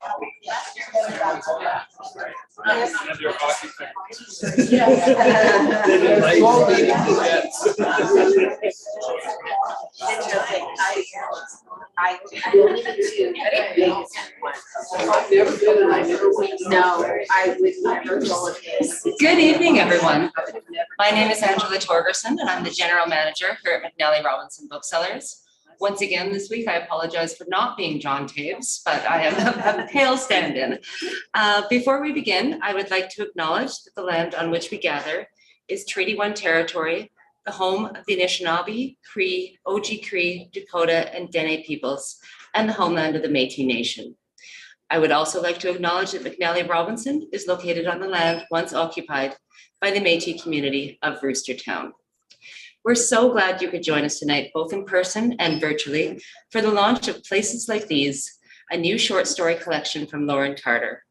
Good evening, everyone. My name is Angela Torgerson, and I'm the General Manager here at McNally Robinson Booksellers. Once again, this week, I apologize for not being John Taves, but I have a pale stand-in. Before we begin, I would like to acknowledge that the land on which we gather is Treaty 1 territory, the home of the Anishinaabe, Cree, Oji-Cree, Dakota, and Dene peoples, and the homeland of the Métis Nation. I would also like to acknowledge that McNally Robinson is located on the land once occupied by the Métis community of Roostertown. We're so glad you could join us tonight, both in person and virtually, for the launch of Places Like These, a new short story collection from Lauren Carter.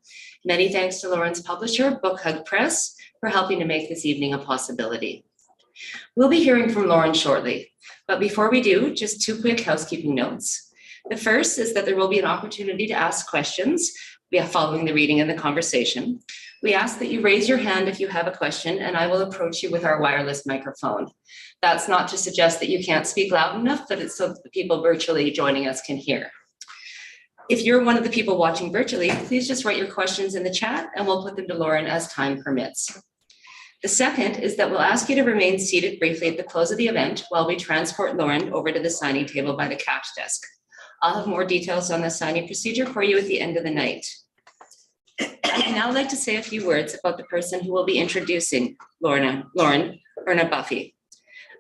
Many thanks to Lauren's publisher, Book Hug Press, for helping to make this evening a possibility. We'll be hearing from Lauren shortly, but before we do, just two quick housekeeping notes. The first is that there will be an opportunity to ask questions following the reading and the conversation. We ask that you raise your hand if you have a question, and I will approach you with our wireless microphone. That's not to suggest that you can't speak loud enough, but it's so that the people virtually joining us can hear. If you're one of the people watching virtually, please just write your questions in the chat and we'll put them to Lauren as time permits. The second is that we'll ask you to remain seated briefly at the close of the event while we transport Lauren over to the signing table by the cash desk. I'll have more details on the signing procedure for you at the end of the night. I'd now like to say a few words about the person who will be introducing Lauren, Erna Buffie,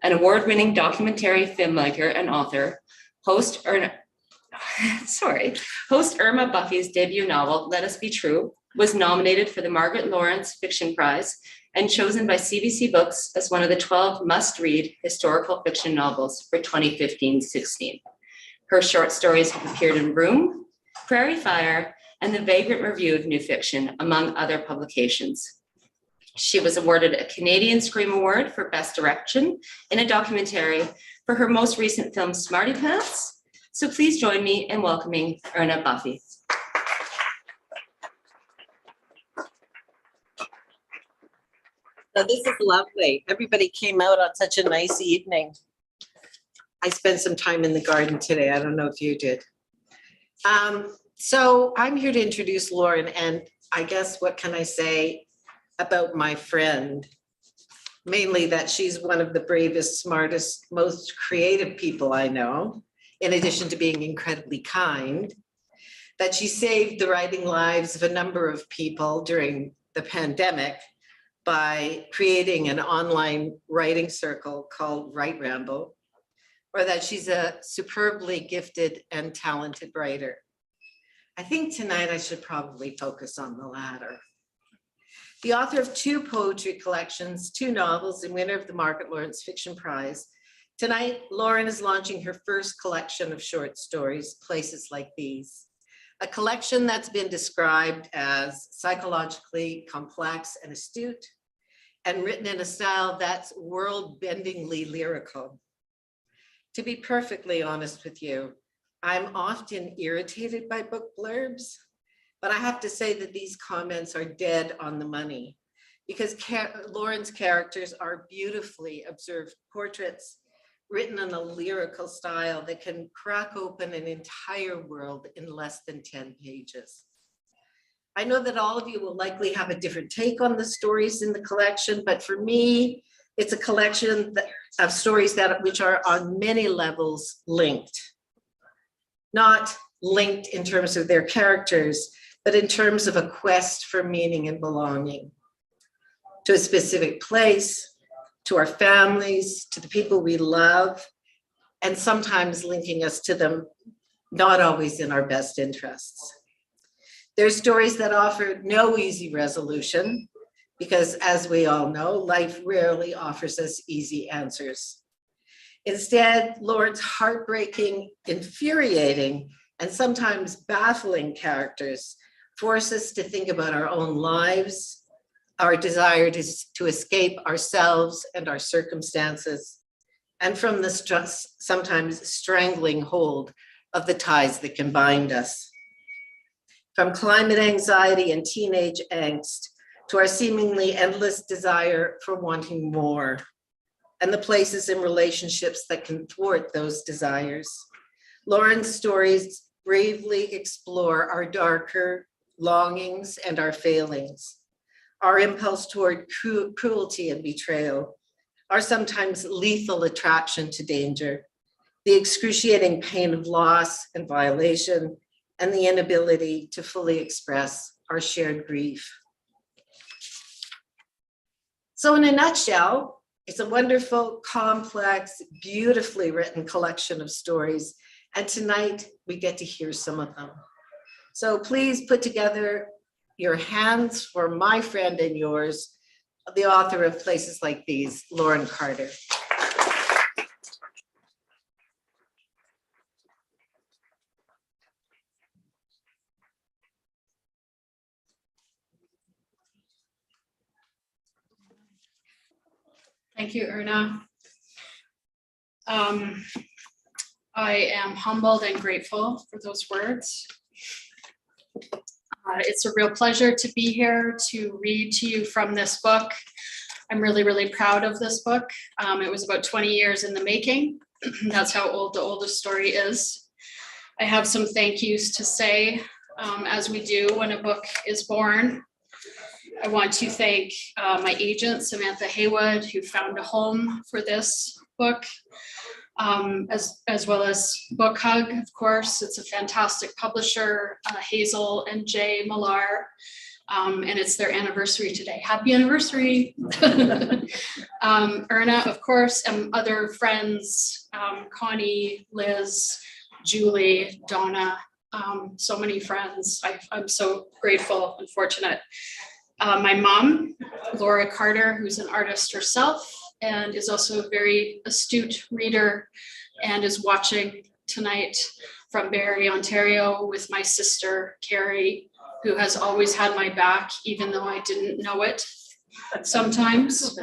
an award-winning documentary filmmaker and author. Host Erna Buffie's debut novel, Let Us Be True, was nominated for the Margaret Lawrence Fiction Prize and chosen by CBC Books as one of the 12 must-read historical fiction novels for 2015-16. Her short stories have appeared in Room, Prairie Fire, and the Vagrant Review of New Fiction, among other publications. She was awarded a Canadian Scream Award for Best Direction in a documentary for her most recent film, Smarty Pants. So please join me in welcoming Erna Buffie. So this is lovely. Everybody came out on such a nice evening. I spent some time in the garden today. I don't know if you did. So I'm here to introduce Lauren, and I guess what can I say about my friend? Mainly that she's one of the bravest, smartest, most creative people I know, in addition to being incredibly kind, that she saved the writing lives of a number of people during the pandemic by creating an online writing circle called Write Rambo, or that she's a superbly gifted and talented writer. I think tonight I should probably focus on the latter. The author of 2 poetry collections, 2 novels, and winner of the Margaret Lawrence Fiction Prize, tonight Lauren is launching her first collection of short stories, Places Like These, a collection that's been described as psychologically complex and astute, and written in a style that's world-bendingly lyrical. To be perfectly honest with you, I'm often irritated by book blurbs, but I have to say that these comments are dead on the money because Lauren's characters are beautifully observed portraits written in a lyrical style that can crack open an entire world in less than 10 pages. I know that all of you will likely have a different take on the stories in the collection, but for me, it's a collection of stories which are on many levels linked. Not linked in terms of their characters, but in terms of a quest for meaning and belonging to a specific place, to our families, to the people we love, and sometimes linking us to them, not always in our best interests. There's stories that offer no easy resolution, because as we all know, life rarely offers us easy answers. Instead, Lauren's heartbreaking, infuriating, and sometimes baffling characters force us to think about our own lives, our desire to escape ourselves and our circumstances, and from the sometimes strangling hold of the ties that can bind us. From climate anxiety and teenage angst to our seemingly endless desire for wanting more, and the places and relationships that can thwart those desires. Lauren's stories bravely explore our darker longings and our failings, our impulse toward cruelty and betrayal, our sometimes lethal attraction to danger, the excruciating pain of loss and violation, and the inability to fully express our shared grief. So in a nutshell, it's a wonderful, complex, beautifully written collection of stories. And tonight we get to hear some of them. So please put together your hands for my friend and yours, the author of Places Like These, Lauren Carter. Thank you, Erna. I am humbled and grateful for those words. It's a real pleasure to be here to read to you from this book. I'm really, really proud of this book. It was about 20 years in the making. That's how old the oldest story is. I have some thank yous to say, as we do when a book is born. I want to thank my agent, Samantha Haywood, who found a home for this book, as well as Book Hug, of course. It's a fantastic publisher, Hazel and Jay Millar, and it's their anniversary today. Happy anniversary. Erna, of course, and other friends, Connie, Liz, Julie, Donna, so many friends. I'm so grateful and fortunate. My mom, Laura Carter, who's an artist herself and is also a very astute reader and is watching tonight from Barrie, Ontario, with my sister, Carrie, who has always had my back, even though I didn't know it sometimes.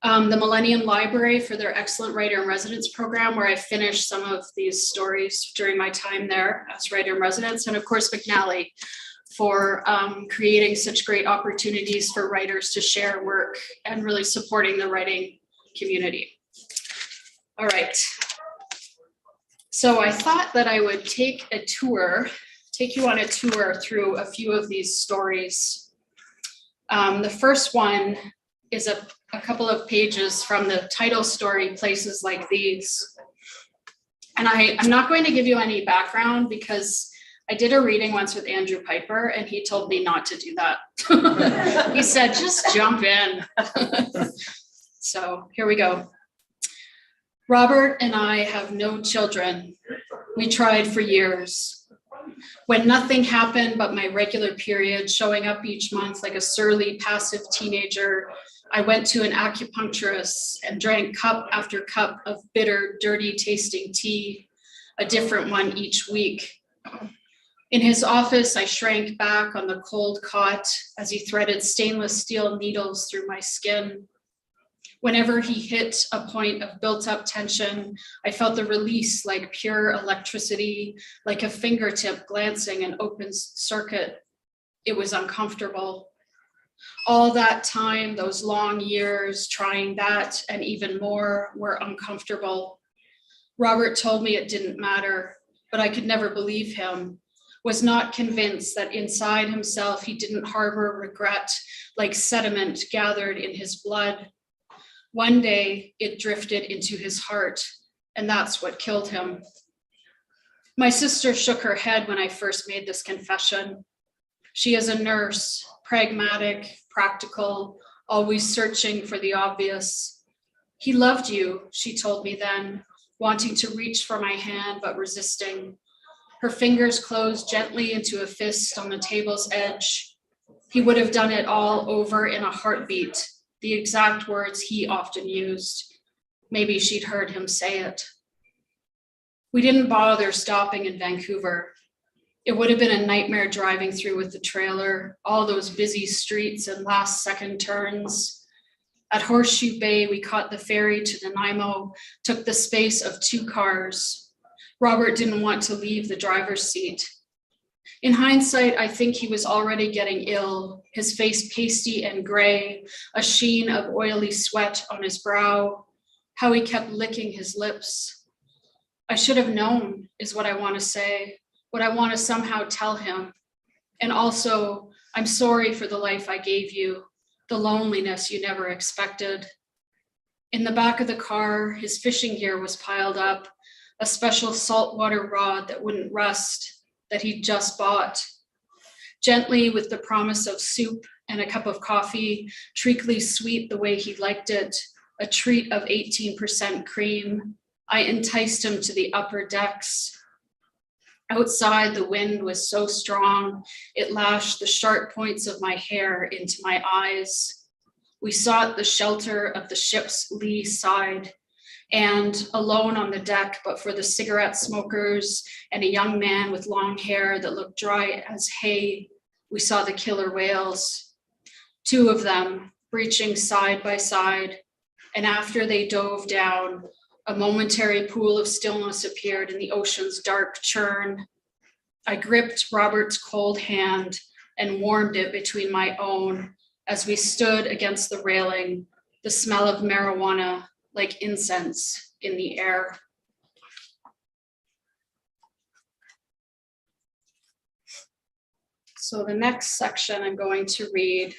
The Millennium Library for their excellent writer in residence program, where I finished some of these stories during my time there as writer in residence, and of course, McNally, for creating such great opportunities for writers to share work and really supporting the writing community. All right. So I thought that I would take you on a tour through a few of these stories. The first one is a couple of pages from the title story, Places Like These. And I'm not going to give you any background because I did a reading once with Andrew Piper and he told me not to do that. He said, just jump in. So here we go. Robert and I have no children. We tried for years. When nothing happened but my regular period showing up each month like a surly, passive teenager, I went to an acupuncturist and drank cup after cup of bitter, dirty tasting tea, a different one each week. In his office, I shrank back on the cold cot as he threaded stainless steel needles through my skin. Whenever he hit a point of built-up tension, I felt the release like pure electricity, like a fingertip glancing an open circuit. It was uncomfortable. All that time, those long years, trying that and even more, were uncomfortable. Robert told me it didn't matter, but I could never believe him. Was not convinced that inside himself he didn't harbor regret like sediment gathered in his blood. One day it drifted into his heart, and that's what killed him. My sister shook her head when I first made this confession. She is a nurse, pragmatic, practical, always searching for the obvious. He loved you, she told me then, wanting to reach for my hand but resisting. Her fingers closed gently into a fist on the table's edge. He would have done it all over in a heartbeat, the exact words he often used. Maybe she'd heard him say it. We didn't bother stopping in Vancouver. It would have been a nightmare driving through with the trailer, all those busy streets and last second turns. At Horseshoe Bay, we caught the ferry to Nanaimo, took the space of 2 cars. Robert didn't want to leave the driver's seat. In hindsight, I think he was already getting ill, his face pasty and gray, a sheen of oily sweat on his brow, how he kept licking his lips. I should have known, is what I want to say, what I want to somehow tell him. And also, I'm sorry for the life I gave you, the loneliness you never expected. In the back of the car, his fishing gear was piled up, a special saltwater rod that wouldn't rust, that he'd just bought. Gently, with the promise of soup and a cup of coffee, treacly sweet the way he liked it, a treat of 18% cream, I enticed him to the upper decks. Outside, the wind was so strong, it lashed the sharp points of my hair into my eyes. We sought the shelter of the ship's lee side, and alone on the deck, but for the cigarette smokers and a young man with long hair that looked dry as hay, we saw the killer whales, 2 of them breaching side by side. And after they dove down, a momentary pool of stillness appeared in the ocean's dark churn. I gripped Robert's cold hand and warmed it between my own as we stood against the railing, the smell of marijuana like incense in the air. So the next section I'm going to read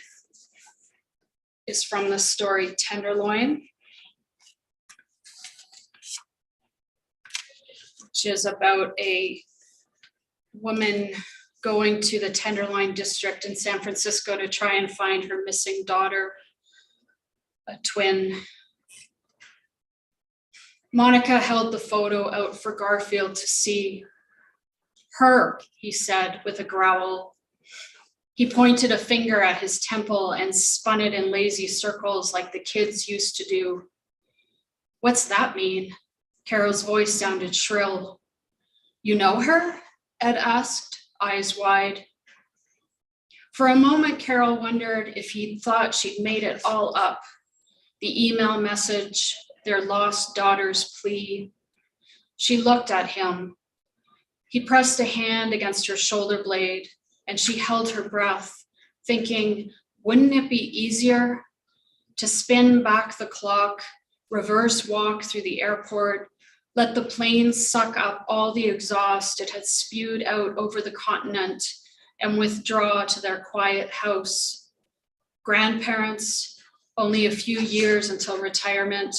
is from the story Tenderloin, which is about a woman going to the Tenderloin district in San Francisco to try and find her missing daughter, a twin. Monica held the photo out for Garfield to see. Her, he said with a growl. He pointed a finger at his temple and spun it in lazy circles like the kids used to do. What's that mean? Carol's voice sounded shrill. You know her? Ed asked, eyes wide. For a moment, Carol wondered if he'd thought she'd made it all up. The email message, their lost daughter's plea. She looked at him. He pressed a hand against her shoulder blade, and she held her breath, thinking, wouldn't it be easier to spin back the clock, reverse walk through the airport, let the plane suck up all the exhaust it had spewed out over the continent, and withdraw to their quiet house. Grandparents, only a few years until retirement,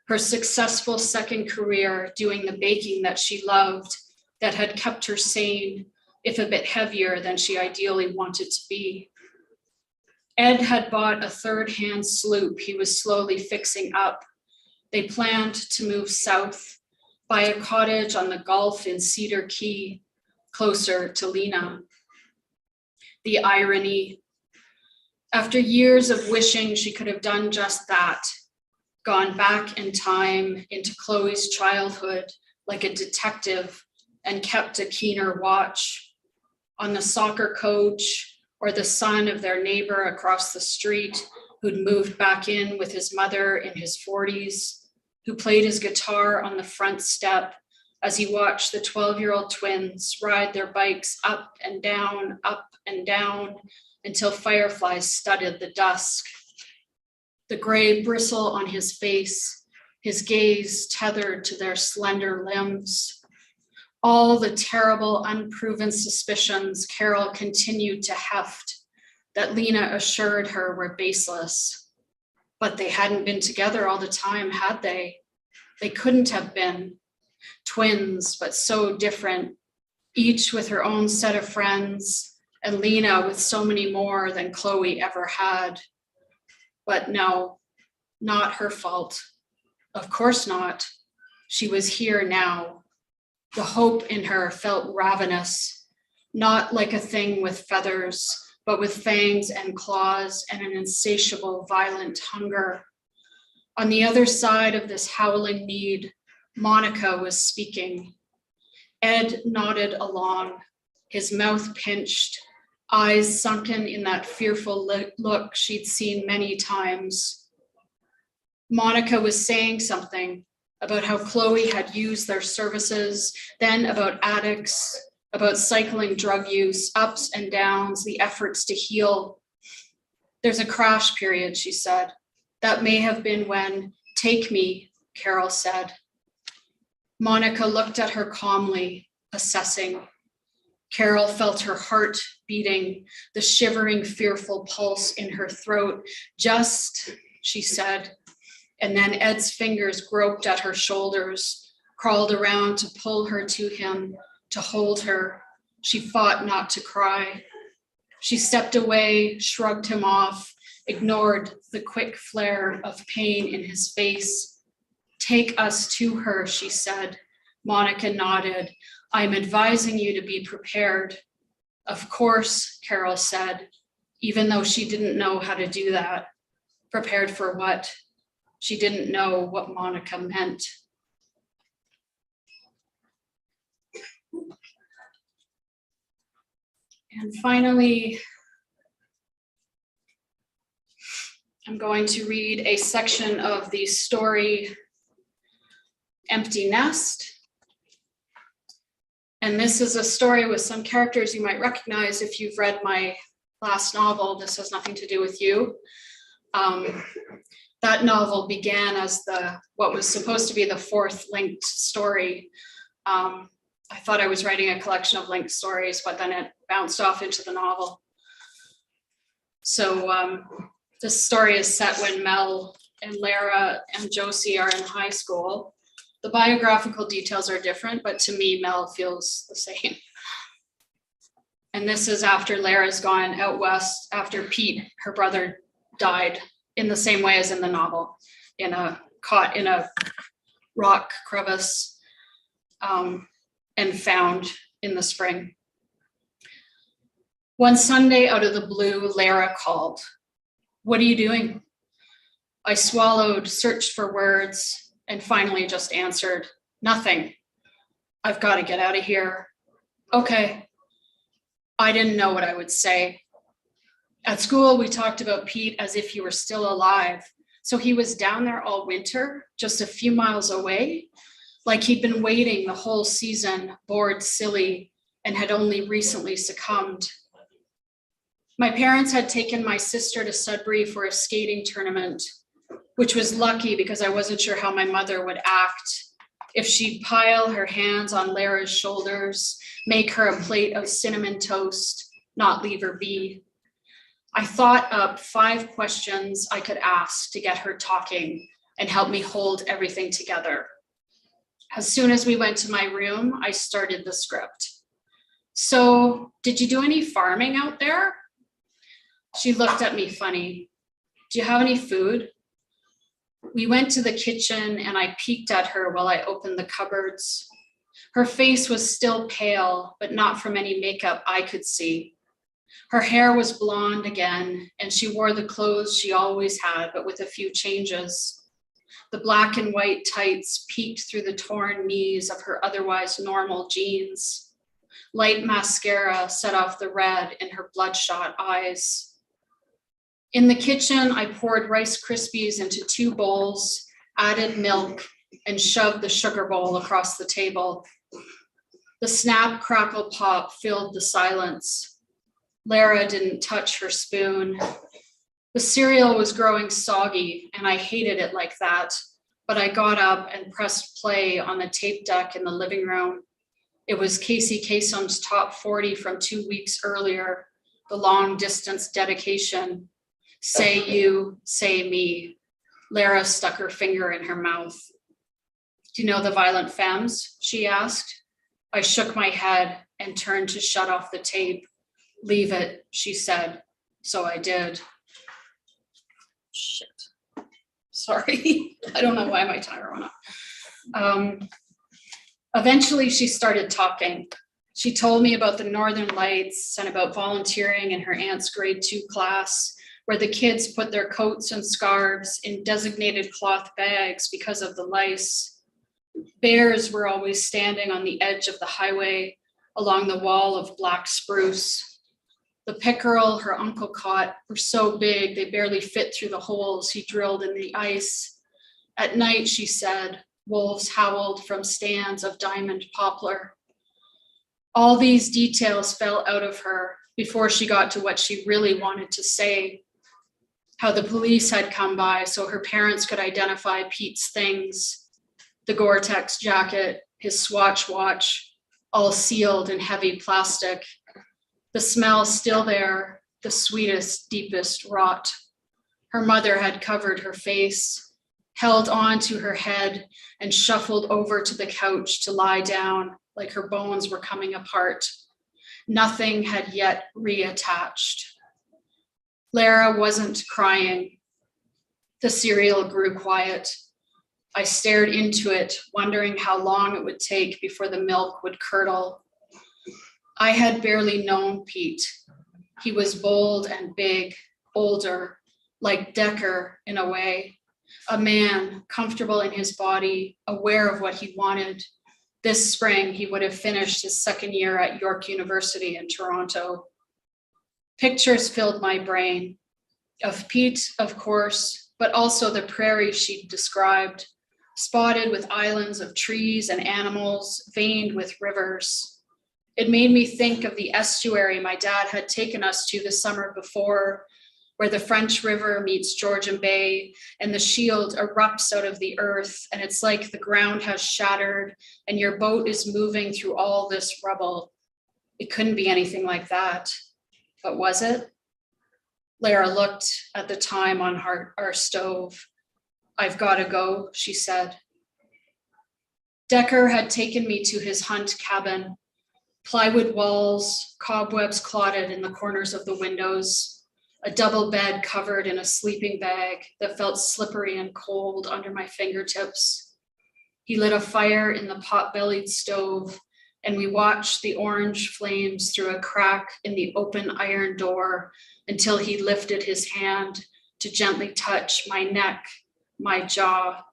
her successful second career doing the baking that she loved, that had kept her sane, if a bit heavier than she ideally wanted to be. Ed had bought a third-hand sloop he was slowly fixing up. They planned to move south, buy a cottage on the Gulf in Cedar Key, closer to Lena. The irony. After years of wishing she could have done just that, gone back in time into Chloe's childhood like a detective and kept a keener watch on the soccer coach or the son of their neighbor across the street who'd moved back in with his mother in his 40s, who played his guitar on the front step as he watched the 12-year-old twins ride their bikes up and down until fireflies studded the dusk. The gray bristle on his face, his gaze tethered to their slender limbs. All the terrible, unproven suspicions Carol continued to heft that Lena assured her were baseless. But they hadn't been together all the time, had they? They couldn't have been. Twins, but so different, each with her own set of friends, and Lena with so many more than Chloe ever had. But no, not her fault. Of course not. She was here now. The hope in her felt ravenous, not like a thing with feathers, but with fangs and claws and an insatiable, violent hunger. On the other side of this howling need, Monica was speaking. Ed nodded along, his mouth pinched, eyes sunken in that fearful look she'd seen many times. Monica was saying something about how Chloe had used their services, then about addicts, about cycling drug use, ups and downs, the efforts to heal. There's a crash period, she said. That may have been when, take me, Carol said. Monica looked at her calmly, assessing. Carol felt her heart beating, the shivering, fearful pulse in her throat. Just, she said, and then Ed's fingers groped at her shoulders, crawled around to pull her to him, to hold her. She fought not to cry. She stepped away, shrugged him off, ignored the quick flare of pain in his face. Take us to her, she said. Monica nodded. I'm advising you to be prepared. Of course, Carol said, even though she didn't know how to do that. Prepared for what? She didn't know what Monica meant. And finally, I'm going to read a section of the story, Empty Nest. And this is a story with some characters you might recognize if you've read my last novel. This has nothing to do with you. That novel began as what was supposed to be the fourth linked story. I thought I was writing a collection of linked stories, but then it bounced off into the novel. So this story is set when Mel and Lara and Josie are in high school. The biographical details are different, but to me, Mel feels the same. And this is after Lara's gone out west, after Pete, her brother, died in the same way as in the novel, caught in a rock crevice and found in the spring. One Sunday out of the blue, Lara called. What are you doing? I swallowed, searched for words, and finally just answered, nothing. I've got to get out of here. Okay. I didn't know what I would say. At school, we talked about Pete as if he were still alive. So he was down there all winter, just a few miles away, like he'd been waiting the whole season, bored silly, and had only recently succumbed. My parents had taken my sister to Sudbury for a skating tournament, which was lucky because I wasn't sure how my mother would act, if she'd pile her hands on Lara's shoulders, make her a plate of cinnamon toast, not leave her be. I thought up 5 questions I could ask to get her talking and help me hold everything together. As soon as we went to my room, I started the script. So, did you do any farming out there? She looked at me funny. Do you have any food? We went to the kitchen and I peeked at her while I opened the cupboards. Her face was still pale, but not from any makeup I could see. Her hair was blonde again, and she wore the clothes she always had, but with a few changes. The black and white tights peeked through the torn knees of her otherwise normal jeans. Light mascara set off the red in her bloodshot eyes. In the kitchen, I poured Rice Krispies into 2 bowls, added milk, and shoved the sugar bowl across the table. The snap, crackle, pop filled the silence. Lara didn't touch her spoon. The cereal was growing soggy, and I hated it like that, but I got up and pressed play on the tape deck in the living room. It was Casey Kasem's top 40 from 2 weeks earlier, the long distance dedication. Say you, say me. Lara stuck her finger in her mouth. Do you know the Violent Femmes? She asked. I shook my head and turned to shut off the tape. Leave it, she said. So I did. Shit. Sorry. I don't know why my timer went off. Eventually she started talking. She told me about the Northern Lights and about volunteering in her aunt's grade 2 class, where the kids put their coats and scarves in designated cloth bags because of the lice. Bears were always standing on the edge of the highway along the wall of black spruce. The pickerel her uncle caught were so big they barely fit through the holes he drilled in the ice. At night, she said, wolves howled from stands of diamond poplar. All these details fell out of her before she got to what she really wanted to say. How the police had come by so her parents could identify Pete's things, the Gore-Tex jacket, his Swatch watch, all sealed in heavy plastic. The smell still there, the sweetest, deepest rot. Her mother had covered her face, held on to her head, and shuffled over to the couch to lie down like her bones were coming apart. Nothing had yet reattached. Lara wasn't crying. The cereal grew quiet. I stared into it, wondering how long it would take before the milk would curdle. I had barely known Pete. He was bold and big, older, like Decker in a way. A man, comfortable in his body, aware of what he wanted. This spring, he would have finished his second year at York University in Toronto. Pictures filled my brain of Pete, of course, but also the prairie she'd described, spotted with islands of trees and animals, veined with rivers. It made me think of the estuary my dad had taken us to the summer before, where the French River meets Georgian Bay and the shield erupts out of the earth, and it's like the ground has shattered and your boat is moving through all this rubble. It couldn't be anything like that, but was it? Lara looked at the time on our stove. "I've got to go," she said. Decker had taken me to his hunt cabin. Plywood walls, cobwebs clotted in the corners of the windows, a double bed covered in a sleeping bag that felt slippery and cold under my fingertips. He lit a fire in the pot-bellied stove, and we watched the orange flames through a crack in the open iron door until he lifted his hand to gently touch my neck, my jaw.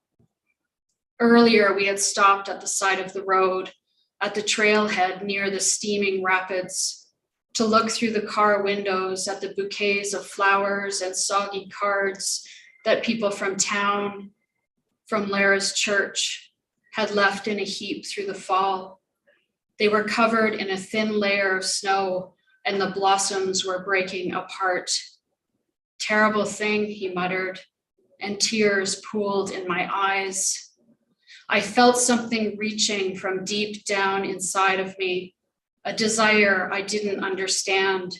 Earlier, we had stopped at the side of the road, at the trailhead near the steaming rapids, to look through the car windows at the bouquets of flowers and soggy cards that people from town, from Lara's church, had left in a heap through the fall. They were covered in a thin layer of snow, and the blossoms were breaking apart. "Terrible thing," he muttered, and tears pooled in my eyes. I felt something reaching from deep down inside of me, a desire I didn't understand,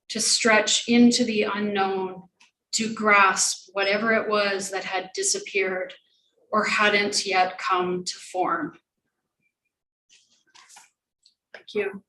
to stretch into the unknown, to grasp whatever it was that had disappeared or hadn't yet come to form. Thank you.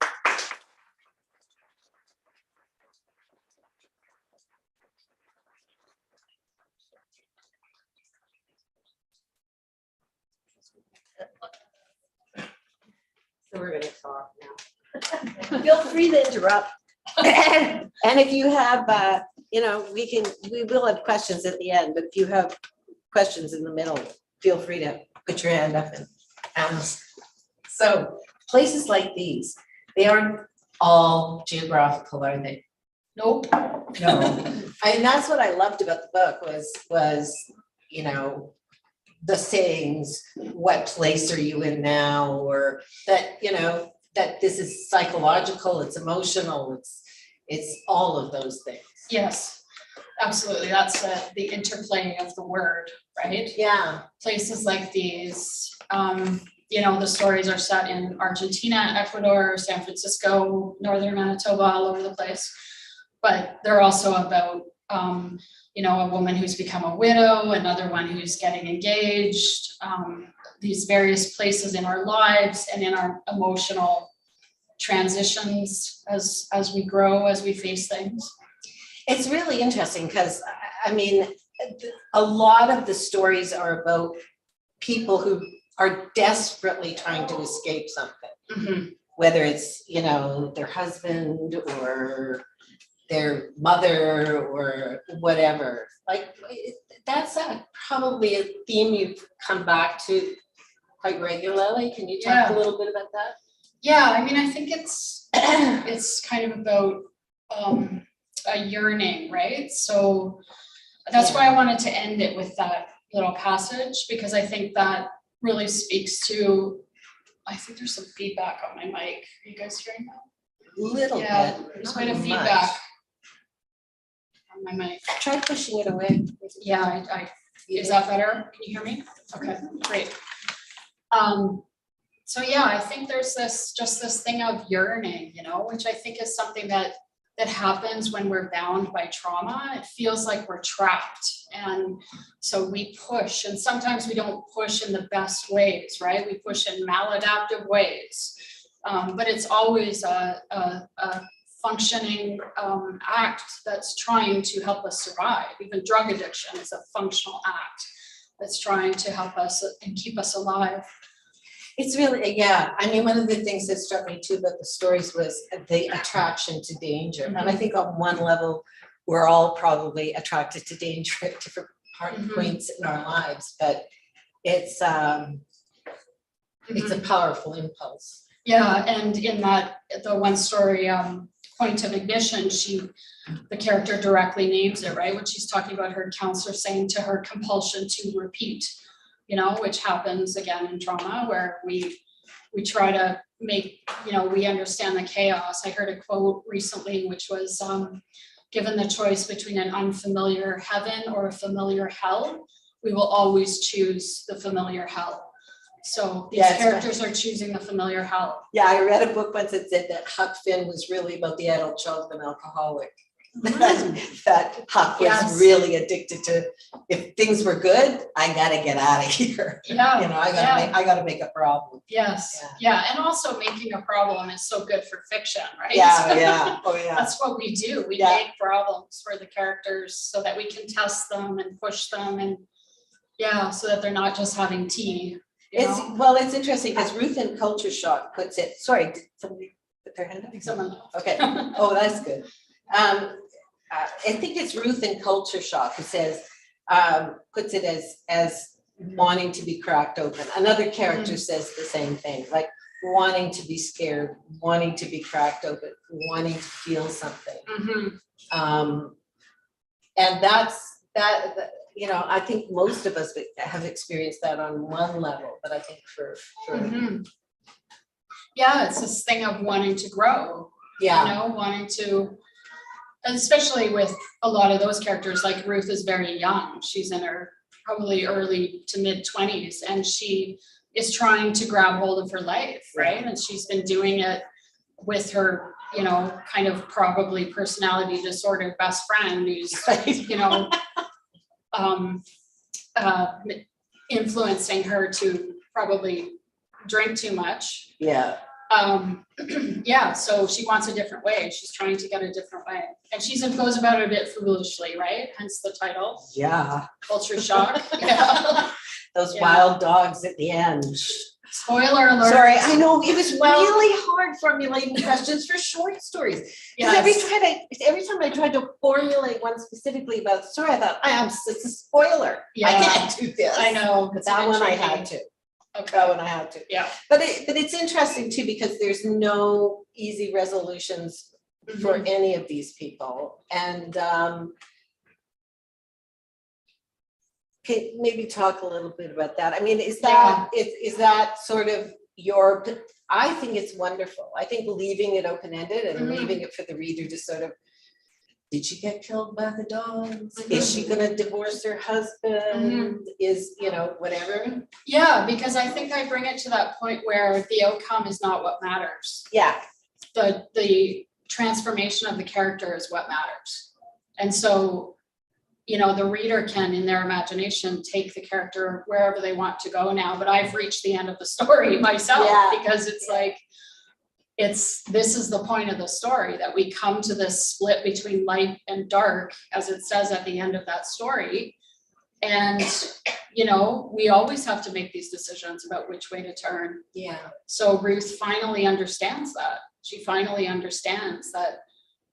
So we're gonna talk now. Feel free to interrupt. And if you have, we will have questions at the end, but if you have questions in the middle, feel free to put your hand up and ask. So places like these, they aren't all geographical, are they? Nope. No. And that's what I loved about the book was, the sayings, what place are you in now? Or that, that this is psychological, it's emotional, it's all of those things. Yes, absolutely. That's the interplay of the word, right? Yeah. Places like these, the stories are set in Argentina, Ecuador, San Francisco, northern Manitoba, all over the place. But they're also about, a woman who's become a widow, another one who's getting engaged, these various places in our lives and in our emotional transitions as we grow, as we face things. It's really interesting because, a lot of the stories are about people who are desperately trying to escape something, Mm-hmm. whether it's, their husband or their mother or whatever. Like that's probably a theme you've come back to quite regularly. Can you talk a little bit about that? Yeah, I think it's kind of about a yearning, right? So that's why I wanted to end it with that little passage, because I think that really speaks to I think there's some feedback on my mic. Are you guys hearing that? Little Yeah, bit. there's not quite a much. feedback on my mic. Try pushing it away. Yeah, is that better? Can you hear me? Okay, great. So yeah, I think there's this thing of yearning, which I think is something that happens when we're bound by trauma. It feels like we're trapped. And so we push, and sometimes we don't push in the best ways, right? We push in maladaptive ways. But it's always a functioning act that's trying to help us survive. Even drug addiction is a functional act that's trying to help us and keep us alive. It's really, yeah. I mean, one of the things that struck me too about the stories was the attraction to danger. And I think on one level, we're all probably attracted to danger at different points in our lives, but it's a powerful impulse. Yeah, and in the one story, Point of Ignition, the character directly names it, right? When she's talking about her counselor saying to her compulsion to repeat, which happens again in trauma, where we try to make, we understand the chaos. I heard a quote recently, which was, given the choice between an unfamiliar heaven or a familiar hell, we will always choose the familiar hell. So these characters are choosing the familiar hell. Yeah, I read a book once that said that Huck Finn was really about the adult childhood alcoholic. That Huck was really addicted to, if things were good, I gotta get out of here. Yeah. I gotta make a problem. Yes. Yeah. And also making a problem is so good for fiction, right? Yeah. Oh yeah. That's what we do. We make problems for the characters so that we can test them and push them, and so that they're not just having tea. It's interesting because Ruth in Culture Shock puts it, sorry, did somebody put their hand up? I think someone. Okay. Oh, that's good. I think it's Ruth in Culture Shock who says, puts it as wanting to be cracked open. Another character says the same thing, like wanting to be scared, wanting to be cracked open, wanting to feel something. And that's that. I think most of us have experienced that on one level, but I think for it's this thing of wanting to grow. Wanting to. And especially with a lot of those characters, like Ruth is very young. She's in her probably early to mid 20s, and she is trying to grab hold of her life, right? And she's been doing it with her, kind of probably personality disordered best friend who's, influencing her to probably drink too much. So she wants a different way. She's trying to get a different way. And she goes about it a bit foolishly, right? Hence the title. Yeah. Culture shock. Those wild dogs at the end. Spoiler alert. Sorry, I know it was really hard formulating questions for short stories. Because every time I tried to formulate one specifically about the story, I thought, it's a spoiler. I can't do this. I know. But that one I had to. Okay. That one I had to. Yeah. But it's interesting too, because there's no easy resolutions for any of these people. And okay, maybe talk a little bit about that. I mean, is that sort of your, I think it's wonderful. I think leaving it open-ended and leaving it for the reader to sort of, did she get killed by the dogs? Is she gonna divorce her husband? Is, whatever? Yeah, because I think I bring it to that point where the outcome is not what matters. Yeah. The transformation of the character is what matters. And so, the reader can, in their imagination, take the character wherever they want to go now. But I've reached the end of the story myself because it's like, this is the point of the story, that we come to this split between light and dark, as it says at the end of that story. And, we always have to make these decisions about which way to turn. Yeah. So Ruth finally understands that. She finally understands that,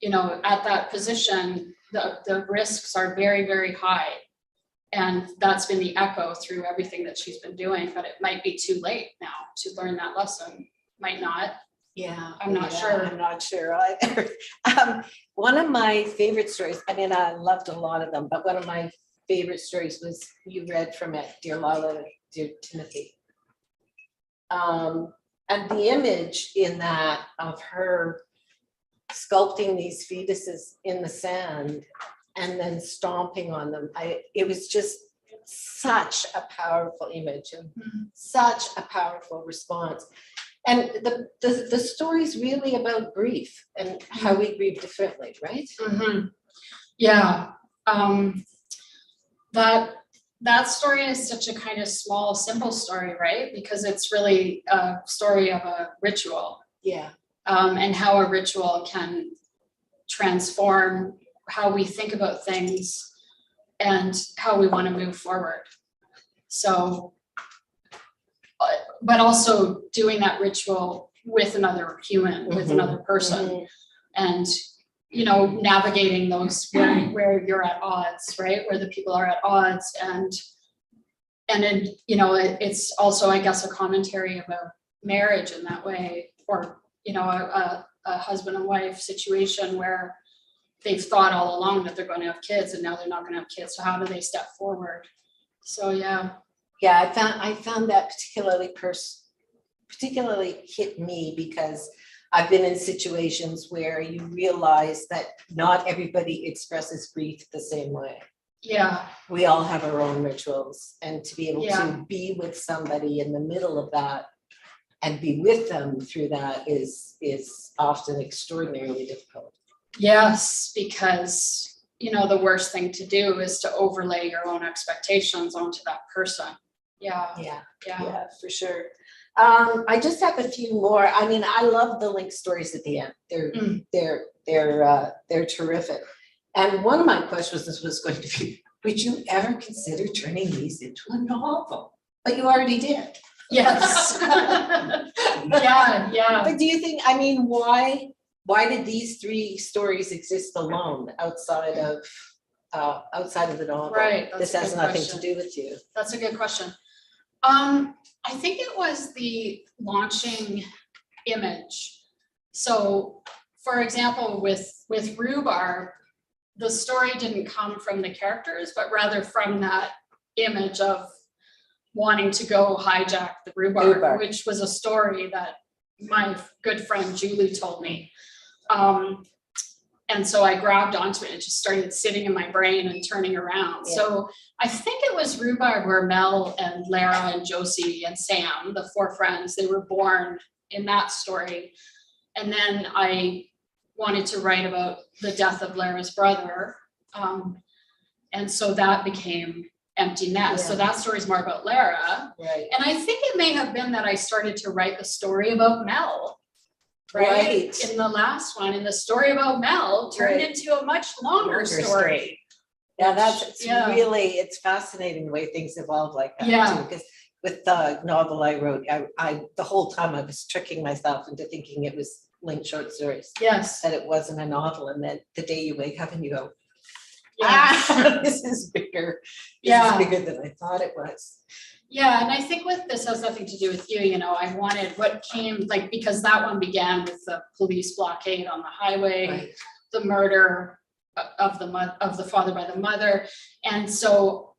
at that position, the risks are very, very high. And that's been the echo through everything that she's been doing, but it might be too late now to learn that lesson. Might not. Yeah, I'm not sure. I'm not sure either. One of my favorite stories, I mean, I loved a lot of them, but one of my favorite stories was, you read from it, Dear Lila, Dear Timothy. And the image in that of her sculpting these fetuses in the sand and then stomping on them, it was just such a powerful image and such a powerful response. And the story's really about grief and how we grieve differently, right? Yeah. That story is such a kind of small, simple story, right? Because it's really a story of a ritual. Yeah. And how a ritual can transform how we think about things and how we want to move forward. So, but also doing that ritual with another human, with another person, and navigating those where you're at odds, right? Where the people are at odds, and then it's also, I guess, a commentary about marriage in that way, or a husband and wife situation where they've thought all along that they're going to have kids and now they're not going to have kids. So how do they step forward? So yeah, I found that particularly hit me because I've been in situations where you realize that not everybody expresses grief the same way. Yeah, we all have our own rituals, and to be able to be with somebody in the middle of that and be with them through that is often extraordinarily difficult. Yes, because the worst thing to do is to overlay your own expectations onto that person. Yeah, for sure. I just have a few more. I mean, I love the link stories at the end. They're terrific. And one of my questions was going to be, would you ever consider turning these into a novel? But you already did. Yes. Yeah. But do you think, why did these three stories exist alone outside of the novel? Right. This has nothing to do with you. That's a good question. I think it was the launching image. So, for example, with Rhubarb, the story didn't come from the characters, but rather from that image of wanting to go hijack the rhubarb, which was a story that my good friend Julie told me. And so I grabbed onto it and just started sitting in my brain and turning around. Yeah. So I think it was Rhubarb where Mel and Lara and Josie and Sam, the four friends, they were born in that story. And then I wanted to write about the death of Lara's brother. And so that became Empty Nest. Yeah. So that story is more about Lara. Right. And I think it may have been that I started to write the story about Mel. Right. In the last one, and the story about Mel turned into a much longer story. Yeah, it's fascinating the way things evolve like that too. Because with the novel I wrote, I the whole time I was tricking myself into thinking it was linked short stories. Yes. That it wasn't a novel, and then the day you wake up and you go, this is bigger. This is bigger than I thought it was. Yeah, and I think with this has nothing to do with you, I wanted what came, because that one began with the police blockade on the highway, the murder of the father by the mother. And so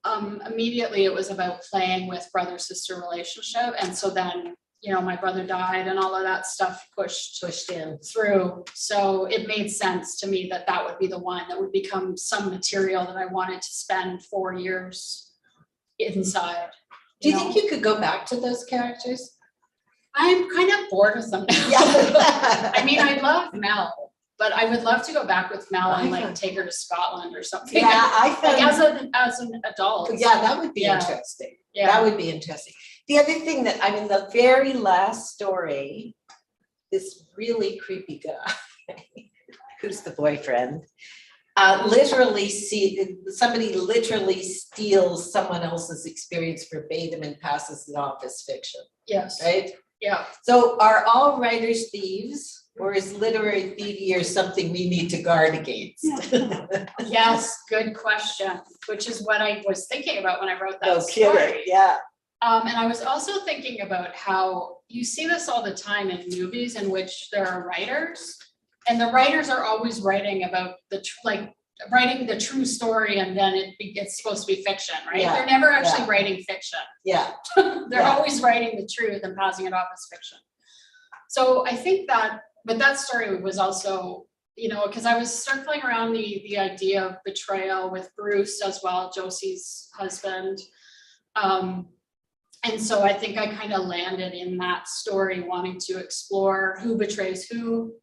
immediately it was about playing with brother-sister relationship. And so then, my brother died and all of that stuff pushed in through. So it made sense to me that would be the one that would become some material that I wanted to spend 4 years inside. Do you think you could go back to those characters? I'm kind of bored with them now. Yeah. I love Mel, but I would love to go back with Mel and take her to Scotland or something. Yeah, I found as an adult. Yeah, that would be interesting. Yeah. That would be interesting. The other thing that the very last story, this really creepy guy, who's the boyfriend, somebody literally steals someone else's experience verbatim and passes it off as fiction. Yes. Right? Yeah. So are all writers thieves, or is literary thievery something we need to guard against? Yes, good question, which is what I was thinking about when I wrote that story. Yeah. And I was also thinking about how you see this all the time in movies in which there are writers, and the writers are always writing about writing the true story, and then it's supposed to be fiction, right? Yeah. They're never actually writing fiction. Yeah. They're always writing the truth and passing it off as fiction. So I think that, but that story was also, you know, because I was circling around the idea of betrayal with Bruce as well, Josie's husband. And so I think I kind of landed in that story, wanting to explore who betrays who.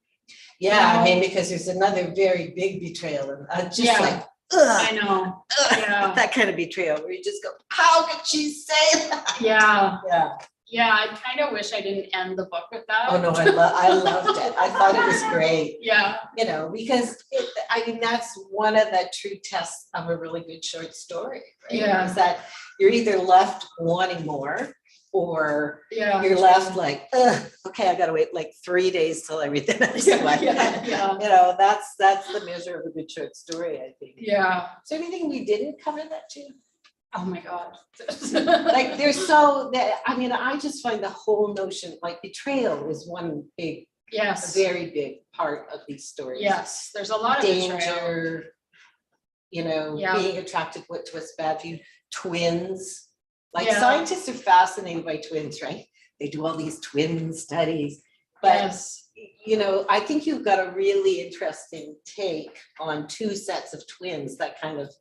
Yeah, You I mean, know? because there's another very big betrayal, and just Yeah. like, I ugh, know, ugh, yeah. that kind of betrayal where you just go, how could she say that? Yeah, Yeah. yeah, I kind of wish I didn't end the book with that. Oh, no, I loved it. I thought it was great, Yeah, you know, because I mean, that's one of the true tests of a really good short story, right? Yeah. Is that you're either left wanting more, or yeah. you're left like, ugh, okay, I gotta wait like 3 days till I read the next Yeah, one. yeah, yeah. You know, that's the measure of a good short story, I think. Yeah, Is there anything we didn't cover that too? oh my God. Like there's so that, I mean, I just find the whole notion, like betrayal is one big, a Yes, very big part of these stories. yes, there's a lot of betrayal. Danger, you know, Yeah. being attracted to what's bad for you, twins. Like Yeah. scientists are fascinated by twins, right? They do all these twin studies. But Yes, you know, I think you've got a really interesting take on two sets of twins that kind of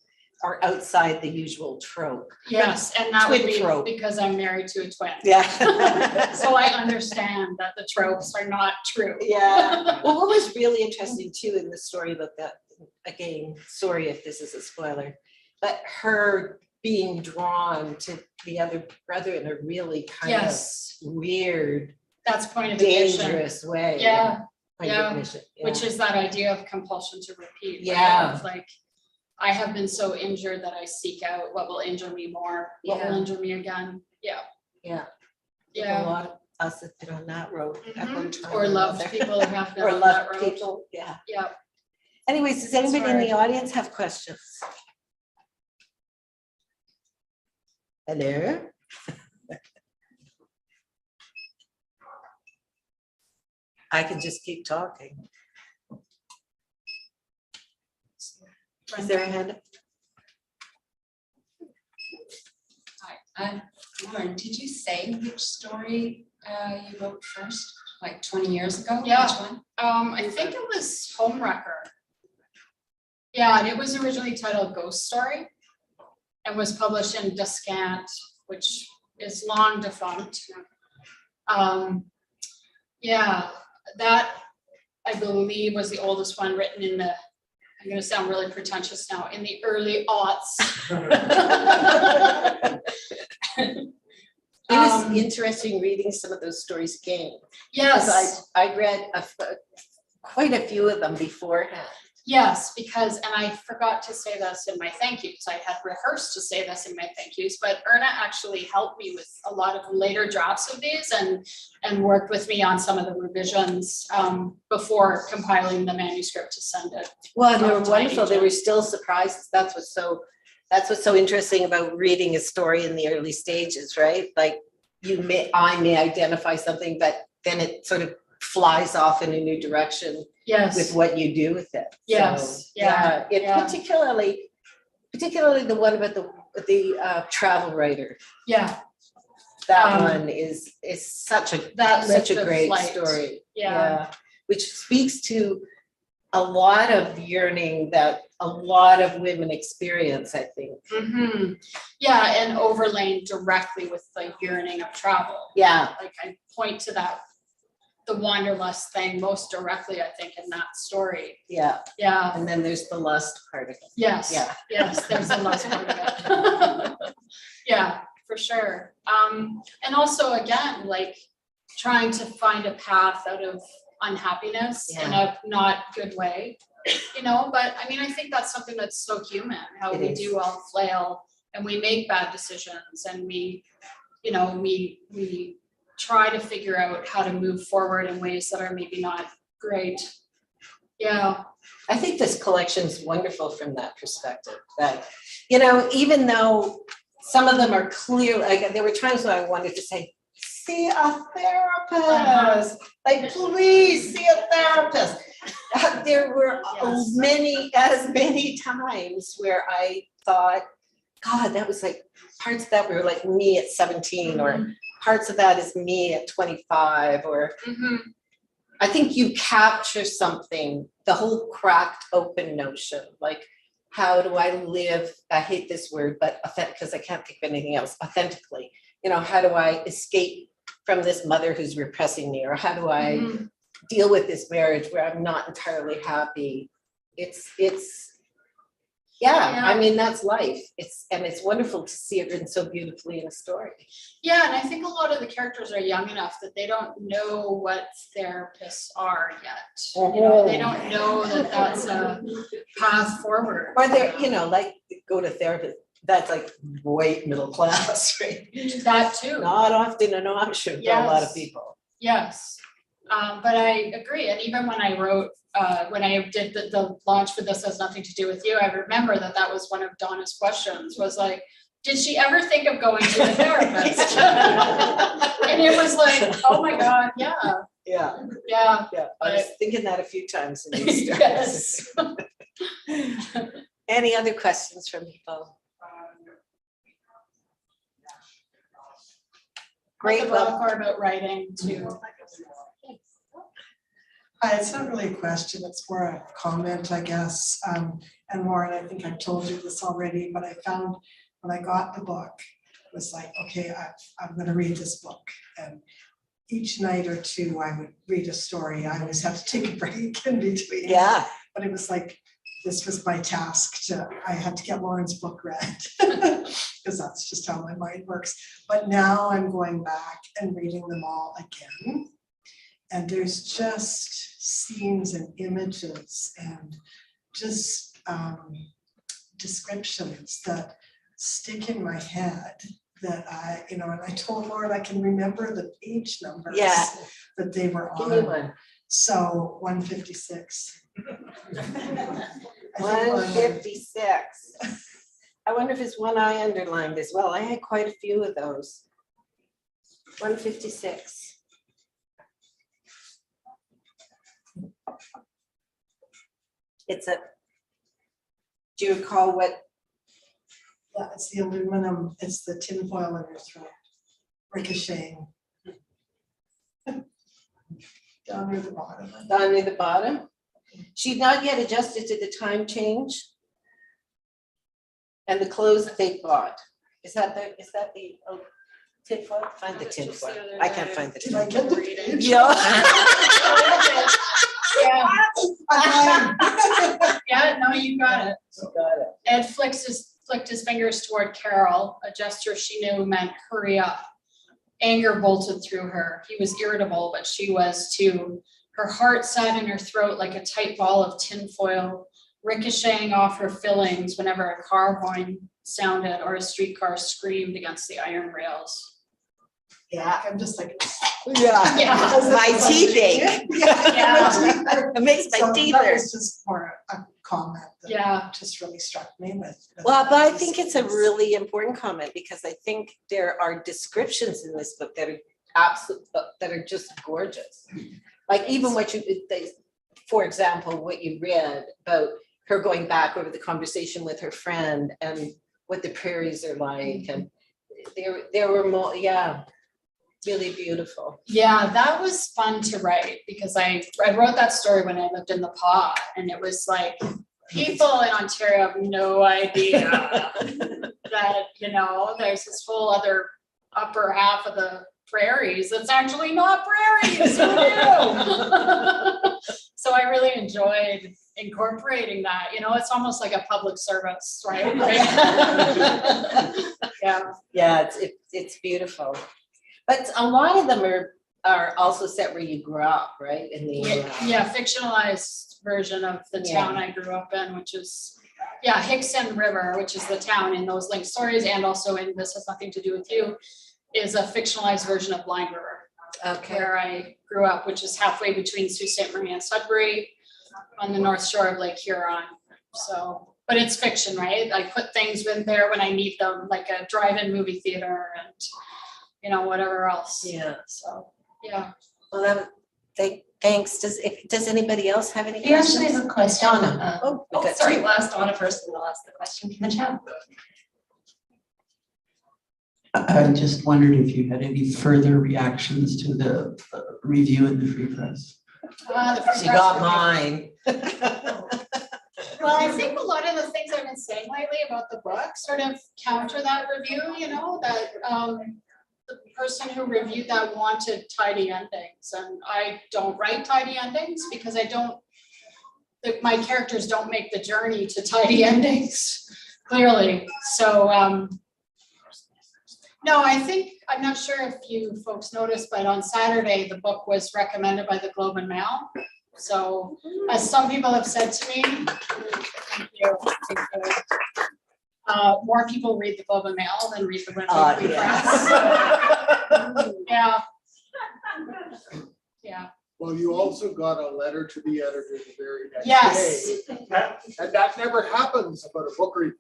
are outside the usual trope. yes, and that would Twin be trope. because I'm married to a twin. Yeah. So I understand that the tropes are not true. Yeah. Well, what was really interesting too in the story about that, again, sorry if this is a spoiler, but her being drawn to the other brother in a really kind Yes, of weird, that's point of ignition, dangerous way. Yeah, Point of yeah, ignition, which yeah. is that idea of compulsion to repeat. right? Yeah. Of like, I have been so injured that I seek out what will injure me more, what will Yeah. injure me again. Yeah, Yeah. yeah. A lot of us have been on that road at one Mhm. time Or loved another. people who have been Or on that loved road. people, yeah. Yeah, Anyways, does anybody in the audience have questions? Hello? I can just keep talking. Is there a hand? Hi, Lauren, did you say which story you wrote first, like 20 years ago? Yeah. Which one? I think it was Homewrecker. Yeah, and it was originally titled Ghost Story and was published in Descant, which is long defunct. Yeah, that I believe was the oldest one written in the, I'm gonna sound really pretentious now, in the early aughts. It was interesting reading some of those stories again. Yes. Because I read quite a few of them beforehand. Yes, because, and I forgot to say this in my thank yous, I had rehearsed to say this in my thank yous, but Erna actually helped me with a lot of later drafts of these and worked with me on some of the revisions before compiling the manuscript to send it. Well, and they were to wonderful. They agent. were still surprises. That's what's so interesting about reading a story in the early stages, right? Like I may identify something, but then it sort of flies off in a new direction. Yes. With what you do with it. Yes, So, yeah, it yeah. particularly the one about the travel writer. Yeah, That one is such a Lift of great Flight. story. Yeah. Which speaks to a lot of yearning that a lot of women experience, I think. mm-hmm. Yeah, and overlain directly with the yearning of travel. Yeah. Like I point to that, the wanderlust thing most directly, I think, in that story. Yeah. Yeah. And then there's the lust part of it. Yes. Yeah. Yes, there's a lust part of it. Yeah, for sure. And also again, like trying to find a path out of unhappiness in a not good way, you know, but I mean, I think that's something that's so human, how It we is. do all flail and we make bad decisions and we, you know, we try to figure out how to move forward in ways that are maybe not great. Yeah. I think this collection is wonderful from that perspective, that, you know, even though some of them are clear, like there were times when I wanted to say, see a therapist, like please see a therapist. There were Yes. many times where I thought, God, that was like parts of that were like me at 17 or parts of that is me at 25 or, Mm-hmm. I think you capture something, the whole cracked open notion, like how do I live, I hate this word, but authentic, because I can't think of anything else, authentically. You know, how do I escape from this mother who's repressing me, or how do I deal with this marriage where I'm not entirely happy? It's yeah, I mean, that's life. It's wonderful to see it written so beautifully in a story. Yeah, and I think a lot of the characters are young enough that they don't know what therapists are yet. You know, they don't know that that's a path forward. Or they're, you know, like go to therapist, that's like white middle class, right? That too. Not often an option for a lot of people. Yes, but I agree, and even when I wrote, when I did the launch for This Has Nothing to Do with You, I remember that was one of Donna's questions, was like, did she ever think of going to a therapist? And it was like, oh my God, yeah. Yeah. Yeah. Yeah, I was thinking that a few times in these Yes. Any other questions from people? Great. The book or about writing too. It's not really a question, it's more a comment, I guess. And Lauren, I think I've told you this already, but I found when I got the book, it was like, okay, I'm gonna read this book. And each night or two, I would read a story. I always have to take a break in between. Yeah. But it was like, this was my task I had to get Lauren's book read because that's just how my mind works. But now I'm going back and reading them all again. And there's just scenes and images and just descriptions that stick in my head that and I told Lauren I can remember the page numbers that they were on. Give me one. So 156. 156. I wonder if it's one I underlined as well. I had quite a few of those. 156. Do you recall what? Yeah, it's the aluminum, it's the tin foil in your throat, ricocheting. Down near the bottom. Down near the bottom? She'd not yet adjusted to the time change. And the clothes that they bought. Is that the tin foil? Find the tin foil. I can't find the tin Did I foil. get the page? Yeah. Yeah. Yeah, no, you got it. You got it. Ed flicked his fingers toward Carol, a gesture she knew meant hurry up. Anger bolted through her. He was irritable, but she was too. Her heart sat in her throat like a tight ball of tinfoil, ricocheting off her fillings whenever a car horn sounded or a streetcar screamed against the iron rails. Yeah, I'm just like. Yeah. Yeah. My teeth ache. Yeah. It makes my So teeth that hurt. was just more a comment that Yeah. just really struck me with. Well, but I think it's a really important comment because I think there are descriptions in this book that are that are just gorgeous. Like even for example, what you read about her going back over the conversation with her friend and what the prairies are like, and there were more, really beautiful. Yeah, that was fun to write because I wrote that story when I lived in the Paw, and it was like people in Ontario have no idea that, you know, there's this whole other upper half of the prairies that's actually not prairies. Who knew? So I really enjoyed incorporating that. You know, it's almost like a public service, right? Yeah, it's beautiful. But a lot of them are also set where you grew up, right? In the Fictionalized version of the town I grew up in, which is Hickson River, which is the town in those linked stories, and also in This Has Nothing to Do with You, is a fictionalized version of Blind River. Okay. Where I grew up, which is halfway between Sault Ste. Marie and Sudbury on the north shore of Lake Huron. So, but it's fiction, right? I put things in there when I need them, like a drive-in movie theater and, you know, whatever else. Yeah. So, yeah. Well, thanks. Does anybody else have any We questions? actually have a question. Donna. Oh, sorry, we'll ask Donna first and we'll ask the question from the chat. I just wondered if you had any further reactions to the review in the Free Press. She got mine. Well, I think a lot of the things I've been saying lately about the book sort of counter that review, you know, that the person who reviewed that wanted tidy endings, and I don't write tidy endings because I don't, my characters don't make the journey to tidy endings, clearly. So no, I think, I'm not sure if you folks noticed, but on Saturday, the book was recommended by the Globe and Mail. So as some people have said to me, thank you, more people read the Globe and Mail than read the Weekly Press. Yeah. Yeah. Well, you also got a letter to the editor the very next Yes. day. And that never happens about a book review.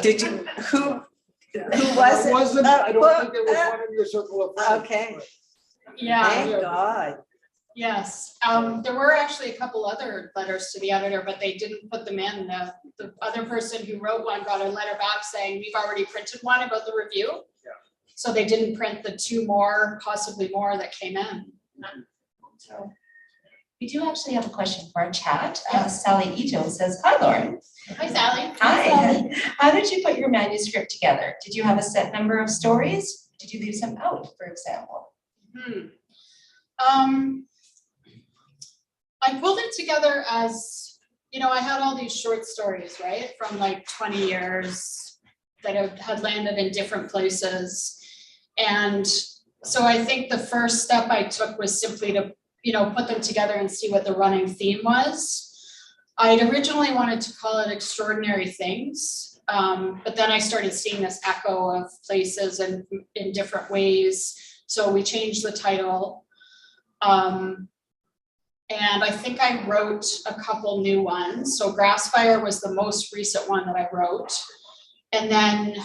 Did you, who was it? It wasn't, I don't think it was one of your circle of friends. Okay. Yeah. Thank God. Yes, there were actually a couple other letters to the editor, but they didn't put them in. The other person who wrote one got a letter back saying, we've already printed one about the review. Yeah. So they didn't print the 2 more, possibly more that came in. So. We do actually have a question for our chat. Sally Ito says, hi, Lauren. Hi, Sally. Hi. How did you put your manuscript together? Did you have a set number of stories? Did you leave some out, for example? I pulled it together as, you know, I had all these short stories, right? From like 20 years that had landed in different places. And so I think the first step I took was simply to, you know, put them together and see what the running theme was. I'd originally wanted to call it Extraordinary Things, but then I started seeing this echo of places and in different ways. So we changed the title. And I think I wrote a couple new ones. So Grassfire was the most recent one that I wrote. And then,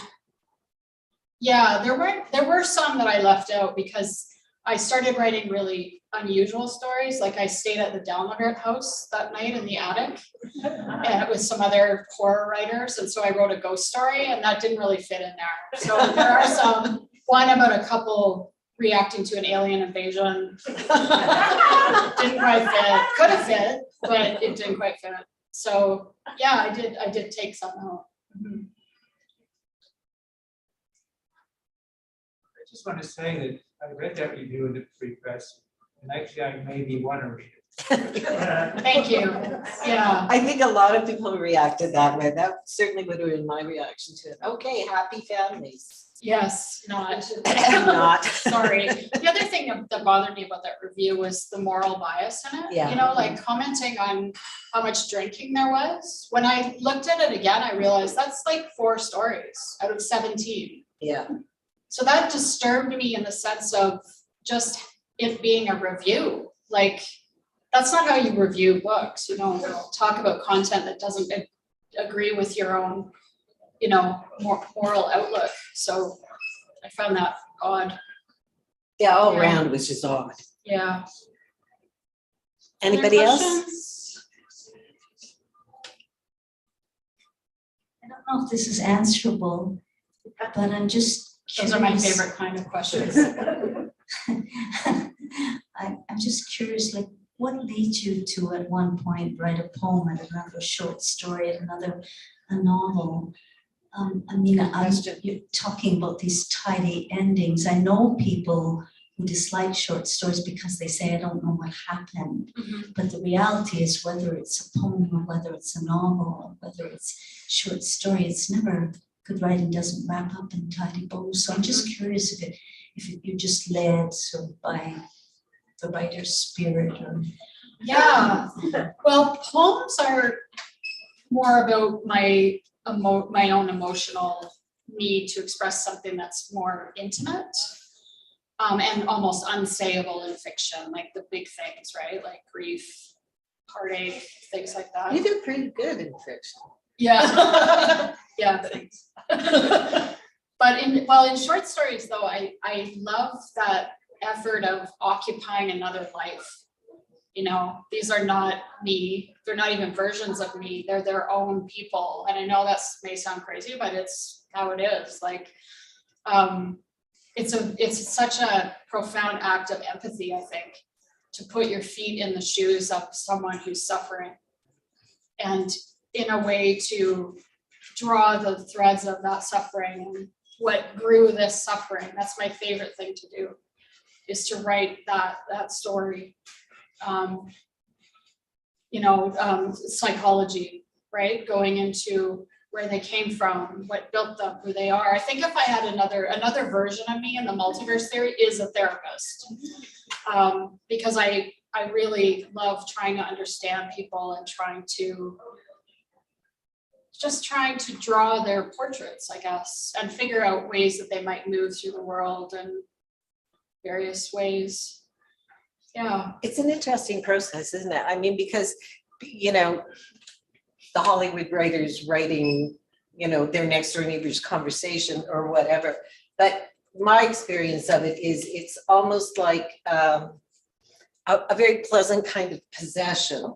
yeah, there were some that I left out because I started writing really unusual stories. Like I stayed at the Dalmavet house that night in the attic, and it was some other horror writers. And so I wrote a ghost story, and that didn't really fit in there. So there are some, one about a couple reacting to an alien invasion. Didn't quite fit. Could have fit, but it didn't quite fit. So yeah, I did take some out. I just want to say that I read that review in the Free Press, and actually I maybe want to read it. Thank you. Yeah. I think a lot of people reacted that way. That certainly would have been my reaction to it. Okay, happy families. Yes, not. Not. Sorry. The other thing that bothered me about that review was the moral bias in it. Yeah. You know, like commenting on how much drinking there was. When I looked at it again, I realized that's like 4 stories out of 17. Yeah. So that disturbed me in the sense of just it being a review. Like, that's not how you review books. You don't talk about content that doesn't agree with your own, you know, moral outlook. So I found that odd. Yeah, all around was just odd. Yeah. Anybody Other else? questions? I don't know if this is answerable, but I'm just Those are my favorite kind of questions. I'm just curious, like, what leads you to at one point write a poem, at another a short story, at another a novel? I mean, you're talking about these tidy endings. I know people who dislike short stories because they say, I don't know what happened. Mhm. But the reality is, whether it's a poem or whether it's a novel or whether it's short story, it's never, good writing doesn't wrap up in tidy bows. So I'm just curious if you're just led sort of by the writer's spirit or. Yeah. Well, poems are more about my own emotional need to express something that's more intimate, and almost unsayable in fiction, like the big things, right? Like grief, heartache, things like that. You did pretty good in fiction. Yeah. Yeah, thanks. But in short stories though, I love that effort of occupying another life. You know, these are not me. They're not even versions of me. They're their own people. And I know that may sound crazy, but it's how it is. Like, it's such a profound act of empathy, I think, to put your feet in the shoes of someone who's suffering. And in a way to draw the threads of that suffering and what grew this suffering. That's my favorite thing to do, is to write that story. Psychology, right? Going into where they came from, what built them, who they are. I think if I had another version of me in the multiverse theory is a therapist. Because I really love trying to understand people and trying to draw their portraits, I guess, and figure out ways that they might move through the world in various ways. Yeah. It's an interesting process, isn't it? I mean, because, the Hollywood writers writing, their next door neighbor's conversation or whatever. But my experience of it is it's almost like a very pleasant kind of possession.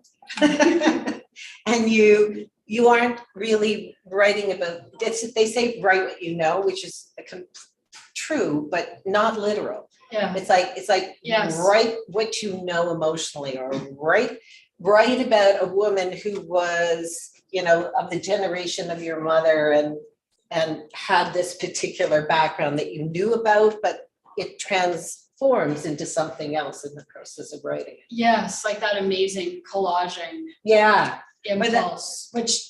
And you aren't really writing about, they say write what you know, which is true, but not literal. Yeah. It's like Yes. write what you know emotionally, or write about a woman who was, of the generation of your mother and had this particular background that you knew about, but it transforms into something else in the process of writing it. Yes, like that amazing collaging Yeah. impulse, which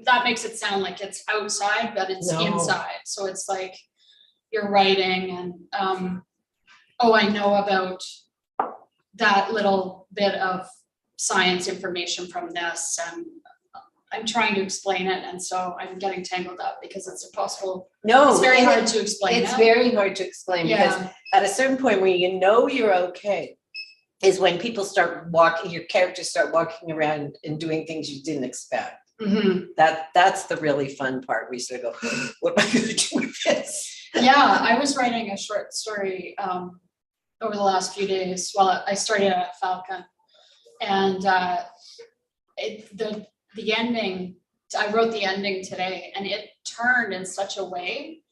that makes it sound like it's outside, but it's No. inside. So it's like you're writing and I know about that little bit of science information from this, and I'm trying to explain it, and so I'm getting tangled up because it's impossible. No, It's very and hard to explain. It's very hard to explain, because Yeah, at a certain point where you're okay is when people your characters start walking around and doing things you didn't expect. mhm. That's the really fun part. We sort of go, what am I going to do with this? Yeah, I was writing a short story over the last few days. Well, I started at Falcon, and the ending, I wrote the ending today, and it turned in such a way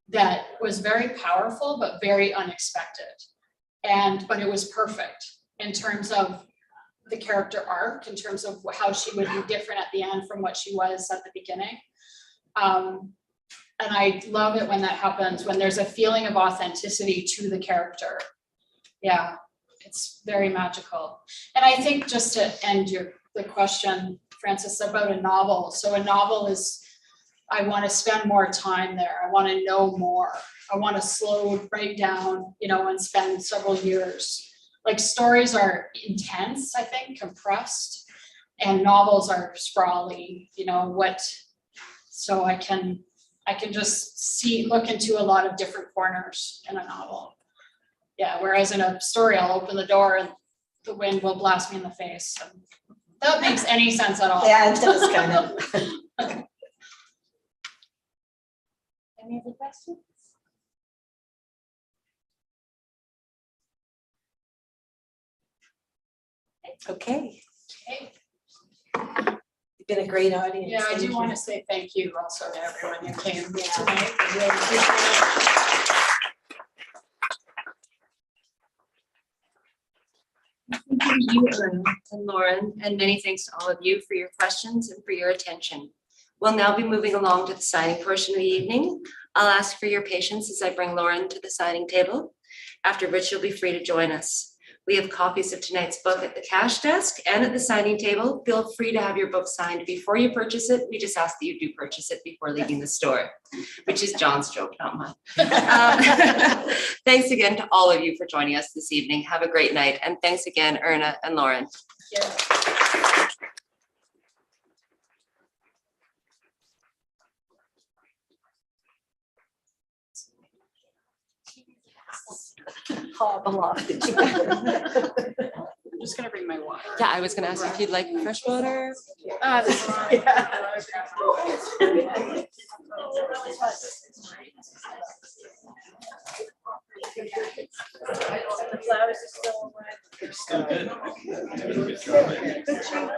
that was very powerful but very unexpected. But it was perfect in terms of the character arc, in terms of how she would be different at the end from what she was at the beginning. And I love it when that happens, when there's a feeling of authenticity to the character. Yeah, it's very magical. And I think, just to end the question, Francis, about a novel. So a novel is, I want to spend more time there. I want to know more. I want to slow right down, and spend several years. Like, stories are intense, I think, compressed, and novels are sprawly, so I can just look into a lot of different corners in a novel. Yeah, whereas in a story, I'll open the door and the wind will blast me in the face. And that makes any sense at all. Yeah, it does kind of. Any other questions? Okay. Okay. You've been a great audience. Yeah, I Thank do you. want to say thank you also to everyone who came tonight. I really appreciate it. Thank you, Erna and Lauren, and many thanks to all of you for your questions and for your attention. We'll now be moving along to the signing portion of the evening. I'll ask for your patience as I bring Lauren to the signing table, after which you'll be free to join us. We have copies of tonight's book at the cash desk and at the signing table. Feel free to have your book signed before you purchase it. We just ask that you do purchase it before leaving the store, which is John's joke, not mine. Thanks again to all of you for joining us this evening. Have a great night. And thanks again, Erna and Lauren. Yeah. Hobble off. I'm just gonna bring my water. Yeah, I was gonna ask if you'd like fresh water. This is mine. The flowers are still Still good. Good job.